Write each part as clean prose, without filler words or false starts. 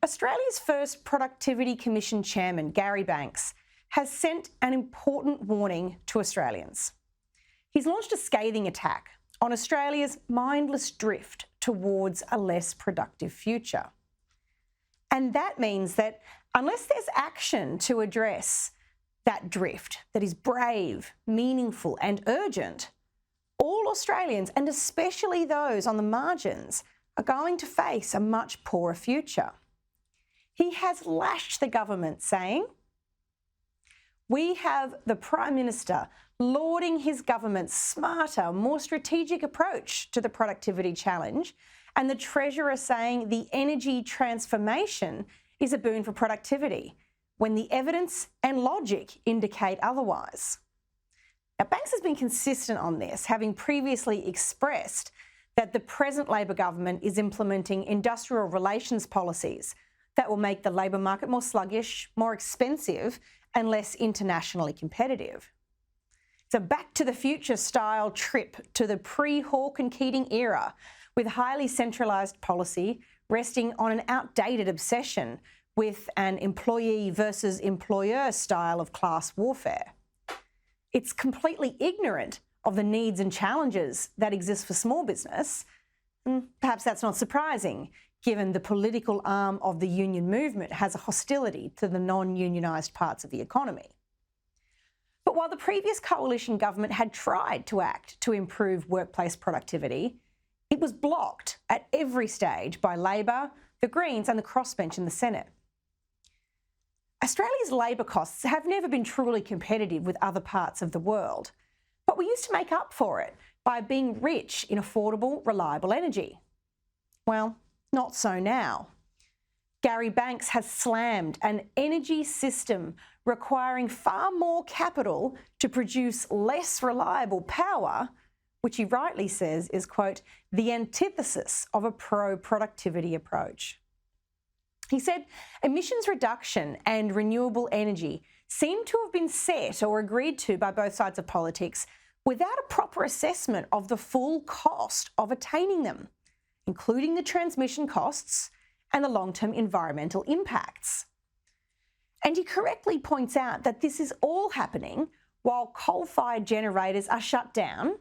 Australia's first Productivity Commission chairman, Gary Banks, has sent an important warning to Australians. He's launched a scathing attack on Australia's mindless drift towards a less productive future. And that means that unless there's action to address that drift that is brave, meaningful and urgent, all Australians, and especially those on the margins, are going to face a much poorer future. He has lashed the government, saying, "We have the Prime Minister lauding his government's smarter, more strategic approach to the productivity challenge, and the Treasurer saying the energy transformation is a boon for productivity, when the evidence and logic indicate otherwise." Now, Banks has been consistent on this, having previously expressed that the present Labor government is implementing industrial relations policies that will make the labour market more sluggish, more expensive and less internationally competitive. It's a back to the future style trip to the pre-Hawke and Keating era, with highly centralised policy resting on an outdated obsession with an employee versus employer style of class warfare. It's completely ignorant of the needs and challenges that exist for small business. And perhaps that's not surprising, given the political arm of the union movement has a hostility to the non-unionised parts of the economy. But while the previous coalition government had tried to act to improve workplace productivity, it was blocked at every stage by Labor, the Greens and the crossbench in the Senate. Australia's labour costs have never been truly competitive with other parts of the world, but we used to make up for it by being rich in affordable, reliable energy. Well, not so now. Gary Banks has slammed an energy system requiring far more capital to produce less reliable power, which he rightly says is, quote, the antithesis of a pro-productivity approach. He said emissions reduction and renewable energy seem to have been set or agreed to by both sides of politics without a proper assessment of the full cost of attaining them, including the transmission costs and the long-term environmental impacts. And he correctly points out that this is all happening while coal-fired generators are shut down,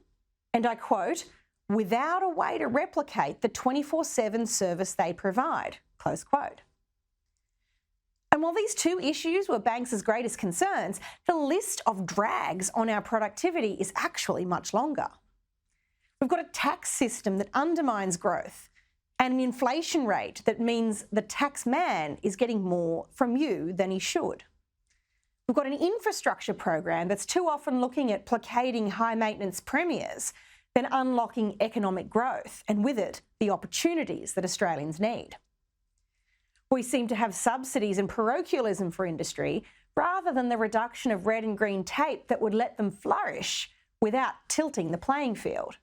and I quote, without a way to replicate the 24/7 service they provide, close quote. And while these two issues were Banks's greatest concerns, the list of drags on our productivity is actually much longer. We've got a tax system that undermines growth and an inflation rate that means the tax man is getting more from you than he should. We've got an infrastructure program that's too often looking at placating high-maintenance premiers than unlocking economic growth and with it, the opportunities that Australians need. We seem to have subsidies and parochialism for industry rather than the reduction of red and green tape that would let them flourish without tilting the playing field.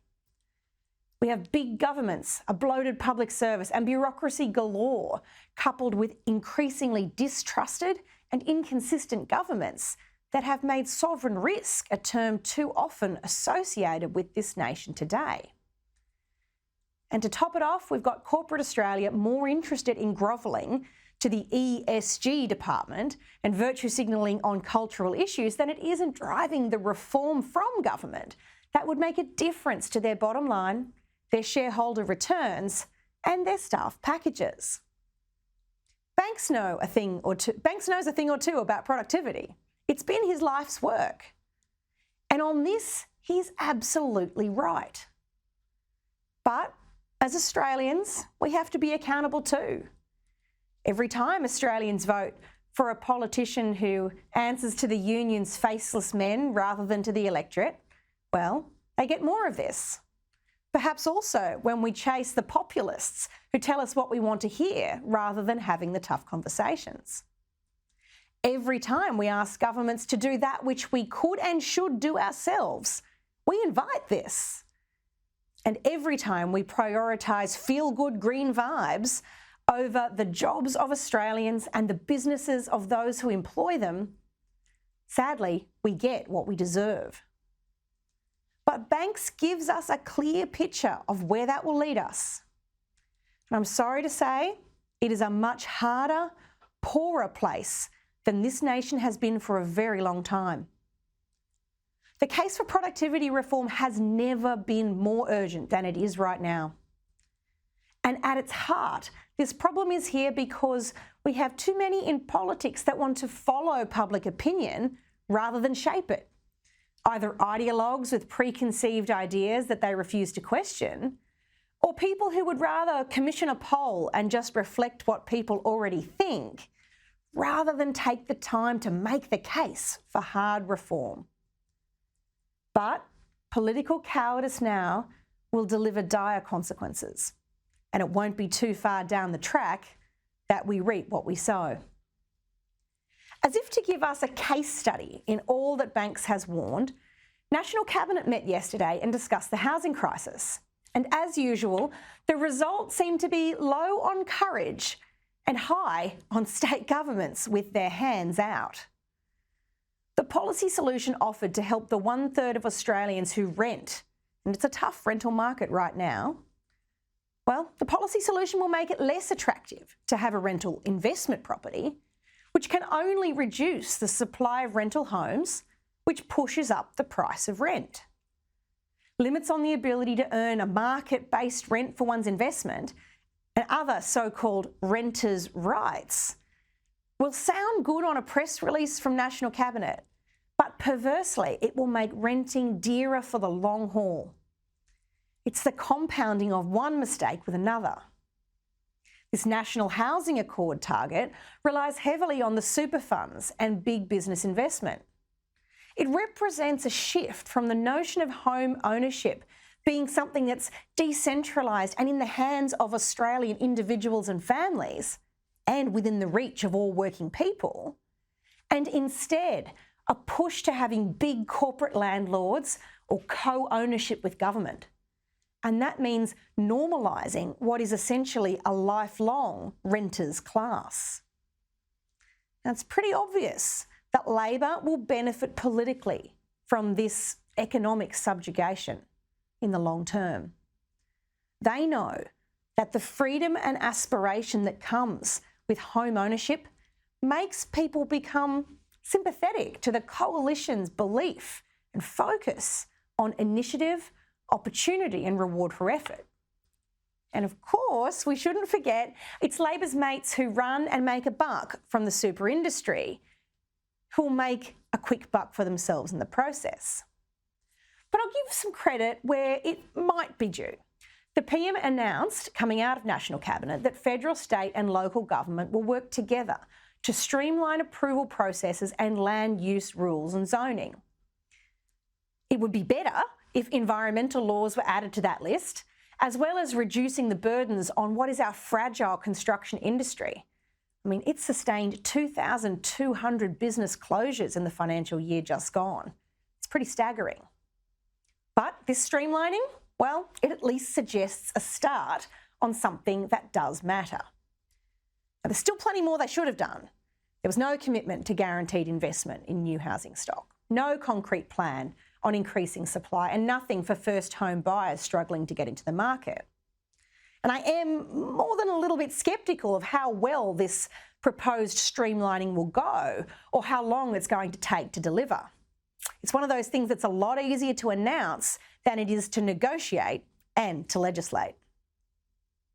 We have big governments, a bloated public service and bureaucracy galore, coupled with increasingly distrusted and inconsistent governments that have made sovereign risk a term too often associated with this nation today. And to top it off, we've got corporate Australia more interested in grovelling to the ESG department and virtue signalling on cultural issues than it is in driving the reform from government that would make a difference to their bottom line, their shareholder returns and their staff packages. Banks knows a thing or two about productivity. It's been his life's work. And on this, he's absolutely right. But as Australians, we have to be accountable too. Every time Australians vote for a politician who answers to the union's faceless men rather than to the electorate, well, they get more of this. Perhaps also when we chase the populists who tell us what we want to hear rather than having the tough conversations. Every time we ask governments to do that which we could and should do ourselves, we invite this. And every time we prioritise feel-good green vibes over the jobs of Australians and the businesses of those who employ them, sadly, we get what we deserve. But Banks gives us a clear picture of where that will lead us. And I'm sorry to say, It is a much harder, poorer place than this nation has been for a very long time. The case for productivity reform has never been more urgent than it is right now. And at its heart, this problem is here because we have too many in politics that want to follow public opinion rather than shape it. Either ideologues with preconceived ideas that they refuse to question, or people who would rather commission a poll and just reflect what people already think, rather than take the time to make the case for hard reform. But political cowardice now will deliver dire consequences, and it won't be too far down the track that we reap what we sow. As if to give us a case study in all that Banks has warned, National Cabinet met yesterday and discussed the housing crisis. And as usual, the results seem to be low on courage and high on state governments with their hands out. The policy solution offered to help the 1/3 of Australians who rent, and it's a tough rental market right now, well, the policy solution will make it less attractive to have a rental investment property, which can only reduce the supply of rental homes, which pushes up the price of rent. Limits on the ability to earn a market-based rent for one's investment and other so-called renters' rights will sound good on a press release from National Cabinet, but perversely it will make renting dearer for the long haul. It's the compounding of one mistake with another. This National Housing Accord target relies heavily on the super funds and big business investment. It represents a shift from the notion of home ownership being something that's decentralised and in the hands of Australian individuals and families, and within the reach of all working people, and instead a push to having big corporate landlords or co-ownership with government. And that means normalising what is essentially a lifelong renters class. Now, it's pretty obvious that Labor will benefit politically from this economic subjugation in the long term. They know that the freedom and aspiration that comes with home ownership makes people become sympathetic to the coalition's belief and focus on initiative, opportunity and reward for effort. And of course, we shouldn't forget it's Labor's mates who run and make a buck from the super industry who'll make a quick buck for themselves in the process. But I'll give some credit where it might be due. The PM announced, coming out of National Cabinet, that federal, state and local government will work together to streamline approval processes and land use rules and zoning. It would be better if environmental laws were added to that list, as well as reducing the burdens on what is our fragile construction industry. I mean, it sustained 2,200 business closures in the financial year just gone. It's pretty staggering. But this streamlining, well, it at least suggests a start on something that does matter. Now, there's still plenty more they should have done. There was no commitment to guaranteed investment in new housing stock, no concrete plan on increasing supply, and nothing for first home buyers struggling to get into the market. And I am more than a little bit sceptical of how well this proposed streamlining will go or how long it's going to take to deliver. It's one of those things that's a lot easier to announce than it is to negotiate and to legislate.